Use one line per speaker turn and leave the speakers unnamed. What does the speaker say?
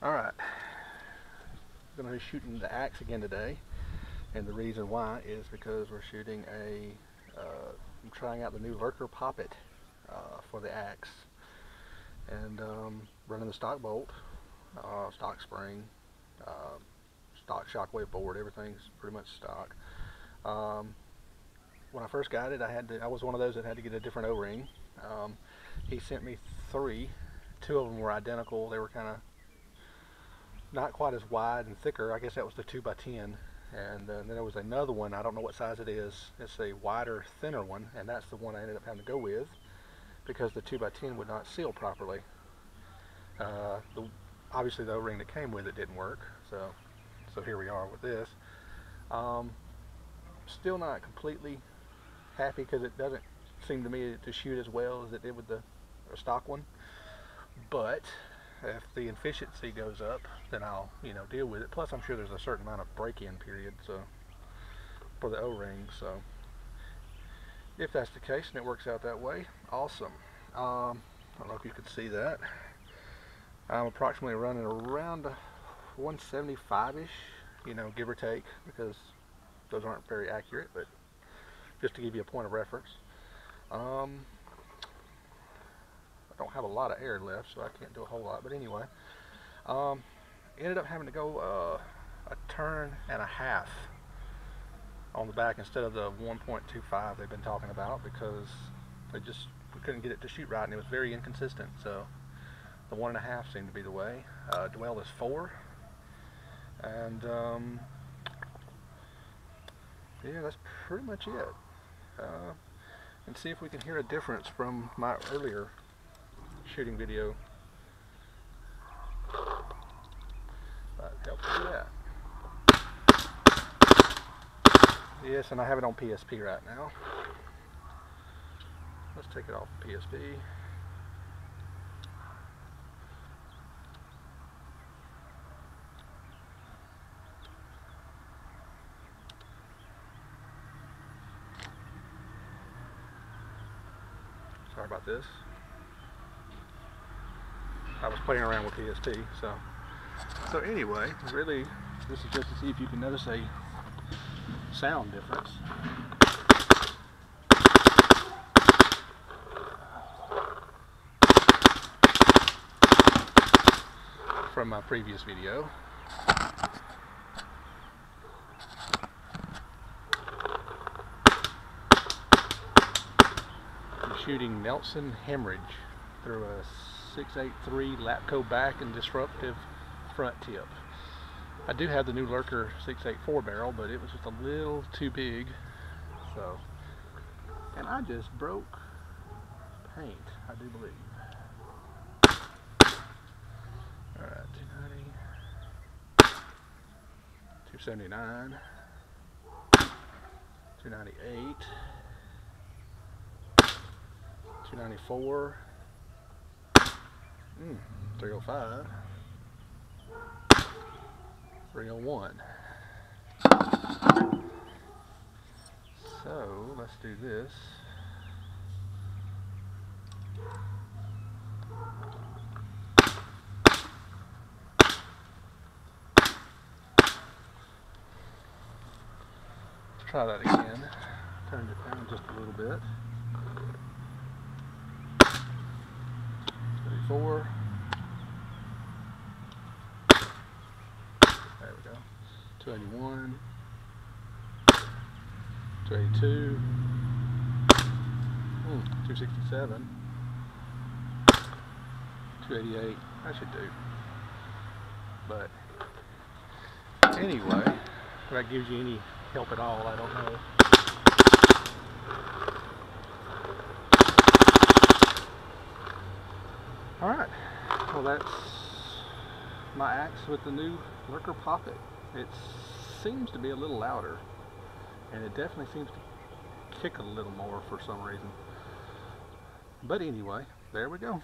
Alright, I'm going to be shooting the axe again today, and the reason why is because we're shooting I'm trying out the new Lurker Poppet for the axe, and running the stock bolt, stock spring, stock shockwave board, everything's pretty much stock. When I first got it, I was one of those that had to get a different O-ring. He sent me 3. 2 of them were identical. They were kind of not quite as wide and thicker. I guess that was the 2x10, and then there was another one. I don't know what size it is. It's a wider, thinner one, and that's the one I ended up having to go with because the 2x10 would not seal properly. Obviously the O-ring that came with it didn't work, so here we are with this. Still not completely happy because it doesn't seem to me to shoot as well as it did with the stock one, but if the efficiency goes up, then I'll deal with it. Plus I'm sure there's a certain amount of break-in period for the O-ring, so if that's the case and it works out that way, awesome. I don't know if you could see that. I'm approximately running around 175-ish, give or take, because those aren't very accurate, but just to give you a point of reference. I don't have a lot of air left, so I can't do a whole lot, but anyway, ended up having to go a turn and a half on the back instead of the 1.25 they've been talking about, because we couldn't get it to shoot right, and it was very inconsistent. So the 1.5 seemed to be the way. Dwell is 4, and yeah, that's pretty much it. And see if we can hear a difference from my earlier shooting video. That helps with that. Yes, and I have it on PSP right now. Let's take it off PSP. Sorry about this. I was playing around with PSP, so anyway, really, this is just to see if you can notice a sound difference. From my previous video. I'm shooting Nelson Hemorrhage through a 683 Lapco back and disruptive front tip. I do have the new Lurker 684 barrel, but it was just a little too big. So, and I just broke paint, I do believe. Alright, 290, 279, 298, 294, 305, 301. So let's do this. Try that again. Turn it down just a little bit. 34. There we go. 281. 282. 267. 288. I should do. But anyway, if that gives you any help at all, I don't know. Alright, well, that's my axe with the new Lurker Poppet. It seems to be a little louder, and it definitely seems to kick a little more for some reason. But anyway, there we go.